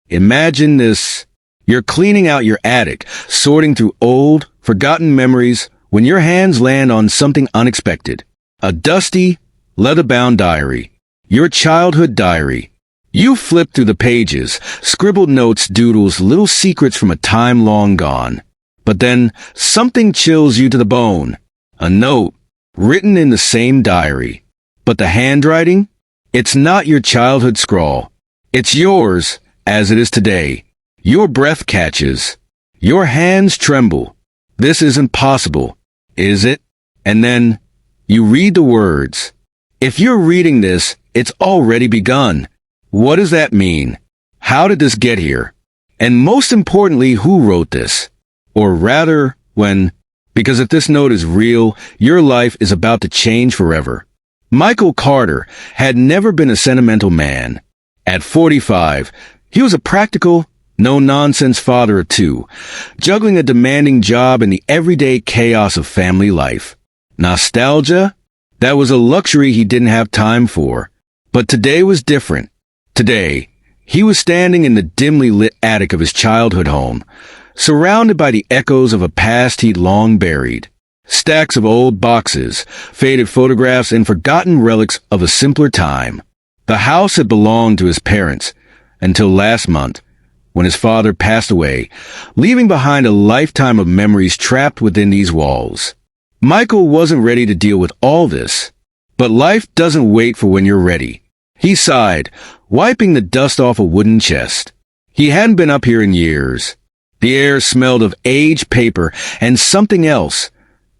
Imagine this. You're cleaning out your attic, sorting through old, forgotten memories when your hands land on something unexpected. A dusty, leather-bound diary. Your childhood diary. You flip through the pages, scribbled notes, doodles, little secrets from a time long gone. But then, something chills you to the bone. A note, written in the same diary. But the handwriting? It's not your childhood scrawl. It's yours, as it is today. Your breath catches. Your hands tremble. This isn't possible, is it? And then, you read the words. If you're reading this, it's already begun. What does that mean? How did this get here? And most importantly, who wrote this? Or rather, when? Because if this note is real, your life is about to change forever. Michael Carter had never been a sentimental man. At 45, he was a practical, no-nonsense father of two, juggling a demanding job in the everyday chaos of family life. Nostalgia? That was a luxury he didn't have time for. But today was different. Today, he was standing in the dimly lit attic of his childhood home, surrounded by the echoes of a past he'd long buried. Stacks of old boxes, faded photographs, and forgotten relics of a simpler time. The house had belonged to his parents until last month, when his father passed away, leaving behind a lifetime of memories trapped within these walls. Michael wasn't ready to deal with all this, but life doesn't wait for when you're ready. He sighed, wiping the dust off a wooden chest. He hadn't been up here in years. The air smelled of aged paper and something else,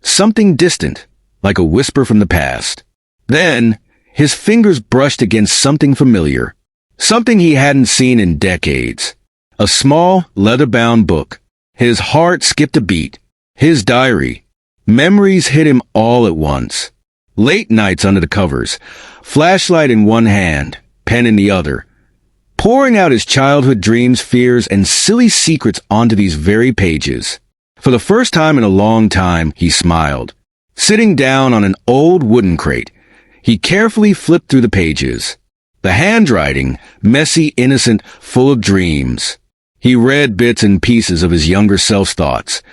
something distant, like a whisper from the past. Then, his fingers brushed against something familiar, something he hadn't seen in decades. A small, leather-bound book. His heart skipped a beat. His diary. Memories hit him all at once. Late nights under the covers, flashlight in one hand, pen in the other, pouring out his childhood dreams, fears, and silly secrets onto these very pages. For the first time in a long time, he smiled. Sitting down on an old wooden crate, he carefully flipped through the pages. The handwriting, messy, innocent, full of dreams. He read bits and pieces of his younger self's thoughts.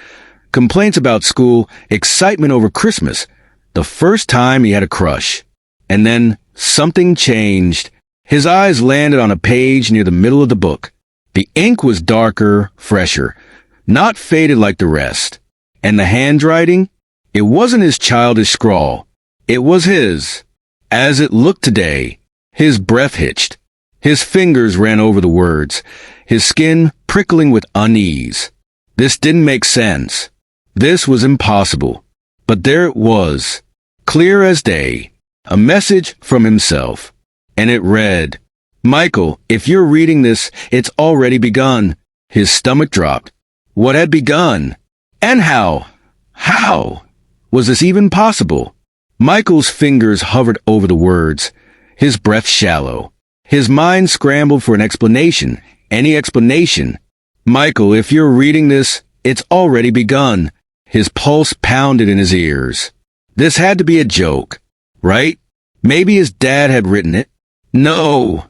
Complaints about school, excitement over Christmas, the first time he had a crush. And then something changed. His eyes landed on a page near the middle of the book. The ink was darker, fresher, not faded like the rest. And the handwriting? It wasn't his childish scrawl. It was his. As it looked today, his breath hitched. His fingers ran over the words, his skin prickling with unease. This didn't make sense. This was impossible. But there it was, clear as day, a message from himself. And it read, "Michael, if you're reading this, it's already begun." His stomach dropped. What had begun? And how? How? Was this even possible? Michael's fingers hovered over the words, his breath shallow. His mind scrambled for an explanation, any explanation. "Michael, if you're reading this, it's already begun." His pulse pounded in his ears. This had to be a joke, right? Maybe his dad had written it. No.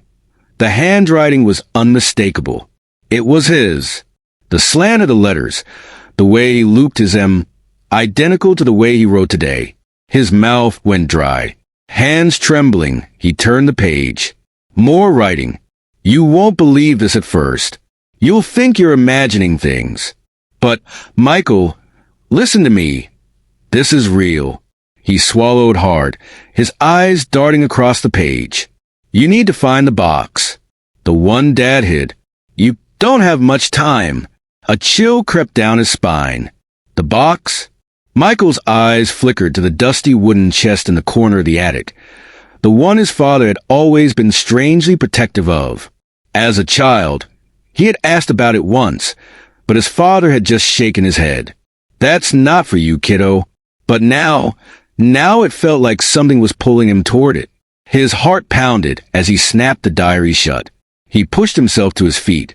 The handwriting was unmistakable. It was his. The slant of the letters, the way he looped his M, identical to the way he wrote today. His mouth went dry. Hands trembling, he turned the page. More writing. "You won't believe this at first. You'll think you're imagining things. But, Michael, listen to me. This is real." He swallowed hard, his eyes darting across the page. "You need to find the box. The one Dad hid. You don't have much time." A chill crept down his spine. The box? Michael's eyes flickered to the dusty wooden chest in the corner of the attic. The one his father had always been strangely protective of. As a child, he had asked about it once, but his father had just shaken his head. "That's not for you, kiddo." But now it felt like something was pulling him toward it. His heart pounded as he snapped the diary shut. He pushed himself to his feet,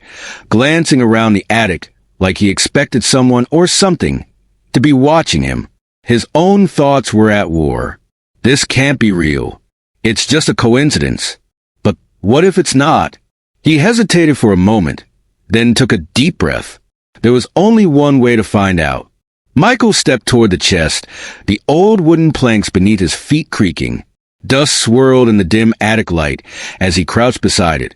glancing around the attic like he expected someone or something to be watching him. His own thoughts were at war. This can't be real. It's just a coincidence. But what if it's not? He hesitated for a moment, then took a deep breath. There was only one way to find out. Michael stepped toward the chest, the old wooden planks beneath his feet creaking. Dust swirled in the dim attic light as he crouched beside it,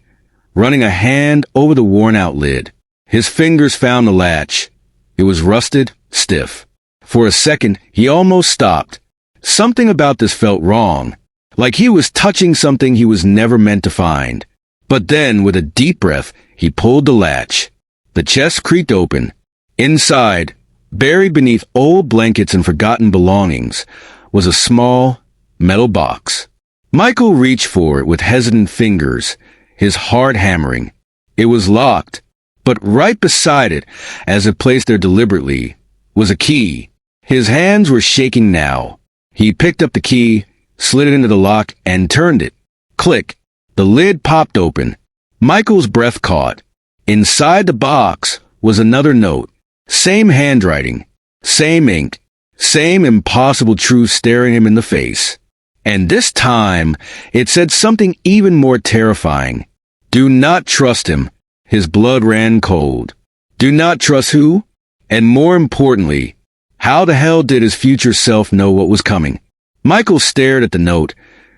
running a hand over the worn-out lid. His fingers found the latch. It was rusted, stiff. For a second, he almost stopped. Something about this felt wrong, like he was touching something he was never meant to find. But then, with a deep breath, he pulled the latch. The chest creaked open. Inside, buried beneath old blankets and forgotten belongings, was a small, metal box. Michael reached for it with hesitant fingers, his heart hammering. It was locked, but right beside it, as if placed there deliberately, was a key. His hands were shaking now. He picked up the key, slid it into the lock, and turned it. Click. The lid popped open. Michael's breath caught. Inside the box was another note. Same handwriting, same ink, same impossible truth staring him in the face. And this time, it said something even more terrifying. Do not trust him. His blood ran cold. Do not trust who? And more importantly, how the hell did his future self know what was coming? Michael stared at the note,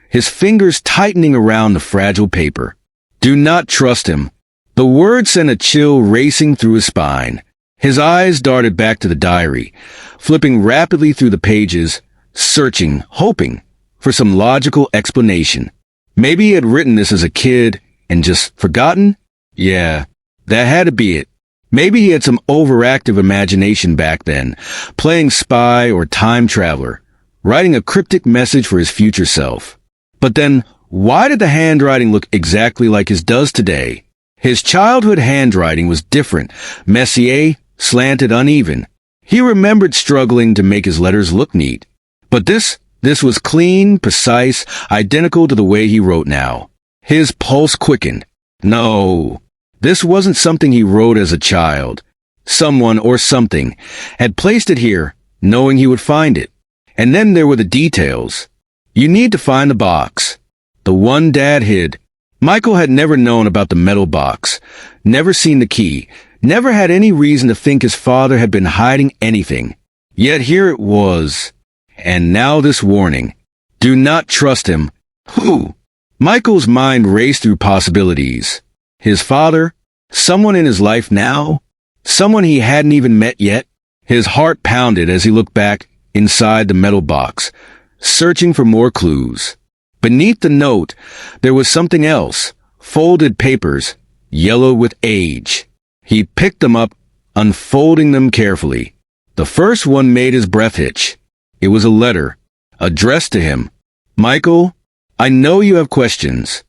his fingers tightening around the fragile paper. Do not trust him. The word sent a chill racing through his spine. His eyes darted back to the diary, flipping rapidly through the pages, searching, hoping for some logical explanation. Maybe he had written this as a kid and just forgotten? Yeah, that had to be it. Maybe he had some overactive imagination back then, playing spy or time traveler, writing a cryptic message for his future self. But then, why did the handwriting look exactly like his does today? His childhood handwriting was different, messier, slanted, uneven. He remembered struggling to make his letters look neat. But this was clean, precise, identical to the way he wrote now. His pulse quickened. No, this wasn't something he wrote as a child. Someone or something had placed it here, knowing he would find it. And then there were the details. You need to find the box. The one Dad hid. Michael had never known about the metal box, never seen the key, never had any reason to think his father had been hiding anything. Yet here it was. And now this warning. Do not trust him. Who? Michael's mind raced through possibilities. His father? Someone in his life now? Someone he hadn't even met yet? His heart pounded as he looked back inside the metal box, searching for more clues. Beneath the note, there was something else. Folded papers, yellow with age. He picked them up, unfolding them carefully. The first one made his breath hitch. It was a letter, addressed to him. Michael, I know you have questions.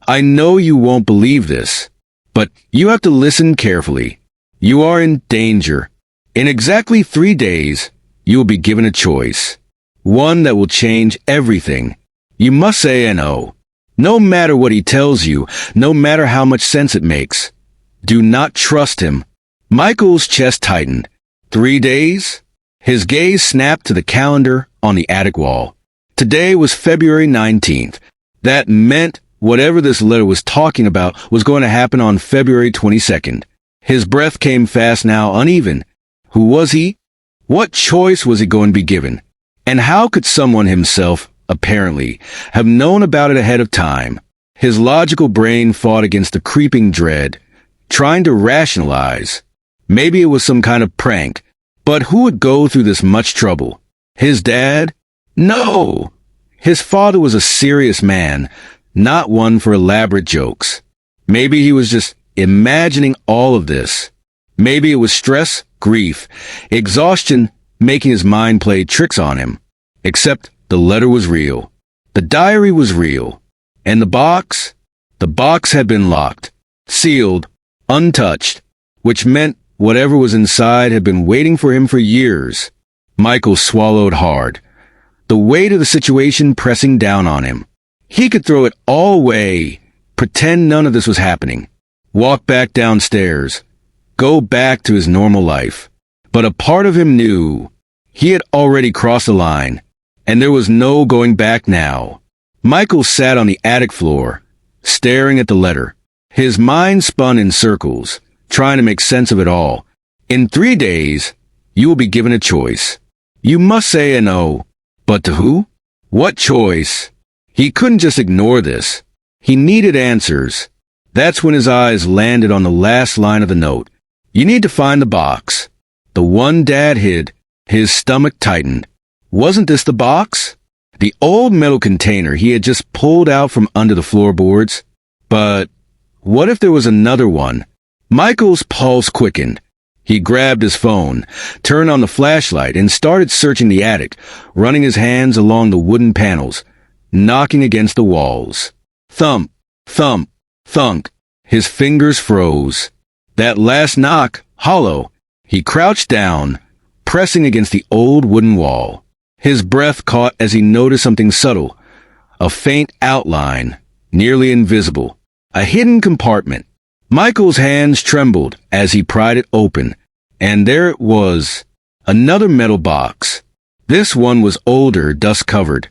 I know you won't believe this, but you have to listen carefully. You are in danger. In exactly 3 days, you will be given a choice. One that will change everything. You must say no. No matter what he tells you, no matter how much sense it makes. Do not trust him. Michael's chest tightened. 3 days? His gaze snapped to the calendar on the attic wall. Today was February 19th. That meant whatever this letter was talking about was going to happen on February 22nd. His breath came fast now, uneven. Who was he? What choice was he going to be given? And how could someone himself, apparently, have known about it ahead of time? His logical brain fought against the creeping dread, trying to rationalize. Maybe it was some kind of prank, but who would go through this much trouble? His dad? No! His father was a serious man, not one for elaborate jokes. Maybe he was just imagining all of this. Maybe it was stress, grief, exhaustion making his mind play tricks on him. Except the letter was real. The diary was real. And the box? The box had been locked, sealed, untouched, which meant whatever was inside had been waiting for him for years. Michael swallowed hard, the weight of the situation pressing down on him. He could throw it all away, pretend none of this was happening, walk back downstairs, go back to his normal life. But a part of him knew he had already crossed the line, and there was no going back now. Michael sat on the attic floor, staring at the letter. His mind spun in circles, trying to make sense of it all. In 3 days, you will be given a choice. You must say a no. But to who? What choice? He couldn't just ignore this. He needed answers. That's when his eyes landed on the last line of the note. You need to find the box. The one Dad hid. His stomach tightened. Wasn't this the box? The old metal container he had just pulled out from under the floorboards? But what if there was another one? Michael's pulse quickened. He grabbed his phone, turned on the flashlight, and started searching the attic, running his hands along the wooden panels, knocking against the walls. Thump, thump, thunk. His fingers froze. That last knock, hollow. He crouched down, pressing against the old wooden wall. His breath caught as he noticed something subtle, a faint outline, nearly invisible, a hidden compartment. Michael's hands trembled as he pried it open, and there it was, another metal box. This one was older, dust-covered,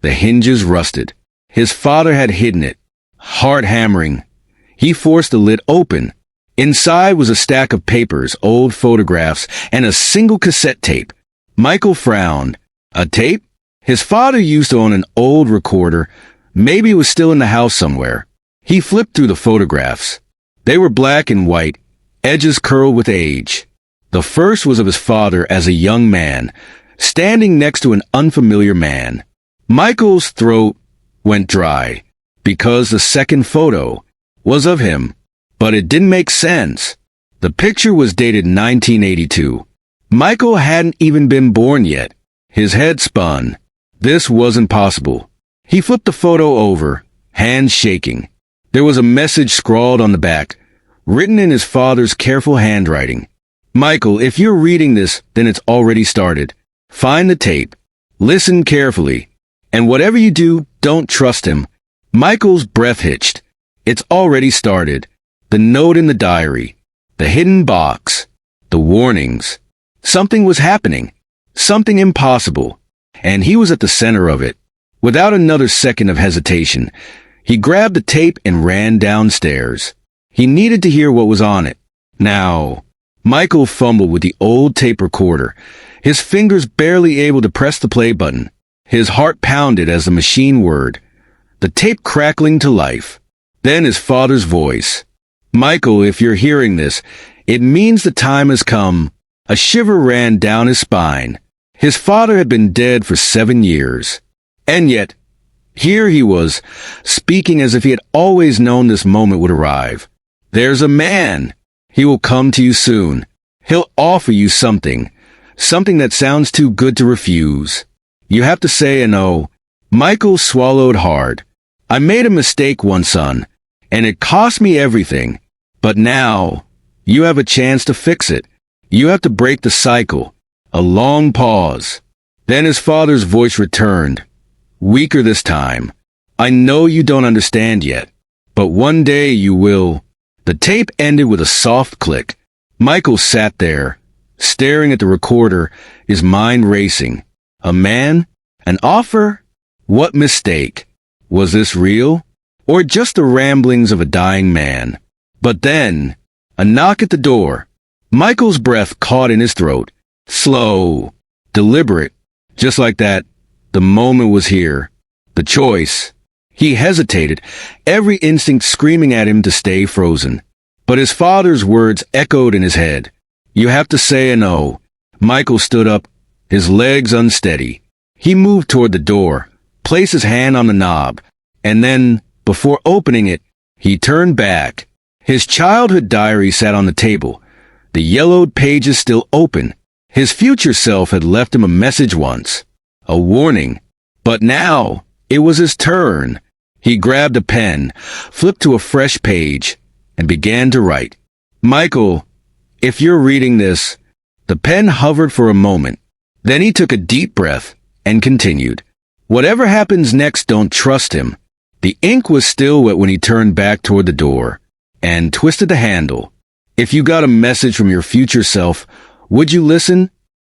the hinges rusted. His father had hidden it. Heart hammering. He forced the lid open. Inside was a stack of papers, old photographs, and a single cassette tape. Michael frowned. A tape? His father used to own an old recorder. Maybe it was still in the house somewhere. He flipped through the photographs. They were black and white, edges curled with age. The first was of his father as a young man, standing next to an unfamiliar man. Michael's throat went dry, because the second photo was of him. But it didn't make sense. The picture was dated 1982. Michael hadn't even been born yet. His head spun. This wasn't possible. He flipped the photo over, hands shaking. There was a message scrawled on the back, written in his father's careful handwriting. Michael, if you're reading this, then it's already started. Find the tape. Listen carefully. And whatever you do, don't trust him. Michael's breath hitched. It's already started. The note in the diary. The hidden box. The warnings. Something was happening. Something impossible. And he was at the center of it. Without another second of hesitation, he grabbed the tape and ran downstairs. He needed to hear what was on it. Now, Michael fumbled with the old tape recorder, his fingers barely able to press the play button. His heart pounded as the machine whirred, the tape crackling to life. Then his father's voice. Michael, if you're hearing this, it means the time has come. A shiver ran down his spine. His father had been dead for 7 years. And yet, here he was, speaking as if he had always known this moment would arrive. There's a man. He will come to you soon. He'll offer you something. Something that sounds too good to refuse. You have to say a no. Michael swallowed hard. I made a mistake once, son, and it cost me everything. But now, you have a chance to fix it. You have to break the cycle. A long pause. Then his father's voice returned, weaker this time. I know you don't understand yet, but one day you will. The tape ended with a soft click. Michael sat there, staring at the recorder, his mind racing. A man? An offer? What mistake? Was this real? Or just the ramblings of a dying man? But then, a knock at the door. Michael's breath caught in his throat. Slow, deliberate. Just like that, the moment was here. The choice. He hesitated, every instinct screaming at him to stay frozen. But his father's words echoed in his head. You have to say a no. Michael stood up, his legs unsteady. He moved toward the door, placed his hand on the knob, and then, before opening it, he turned back. His childhood diary sat on the table, the yellowed pages still open. His future self had left him a message once, a warning. But now, it was his turn. He grabbed a pen, flipped to a fresh page, and began to write. Michael, if you're reading this, the pen hovered for a moment. Then he took a deep breath and continued. Whatever happens next, don't trust him. The ink was still wet when he turned back toward the door and twisted the handle. If you got a message from your future self, would you listen?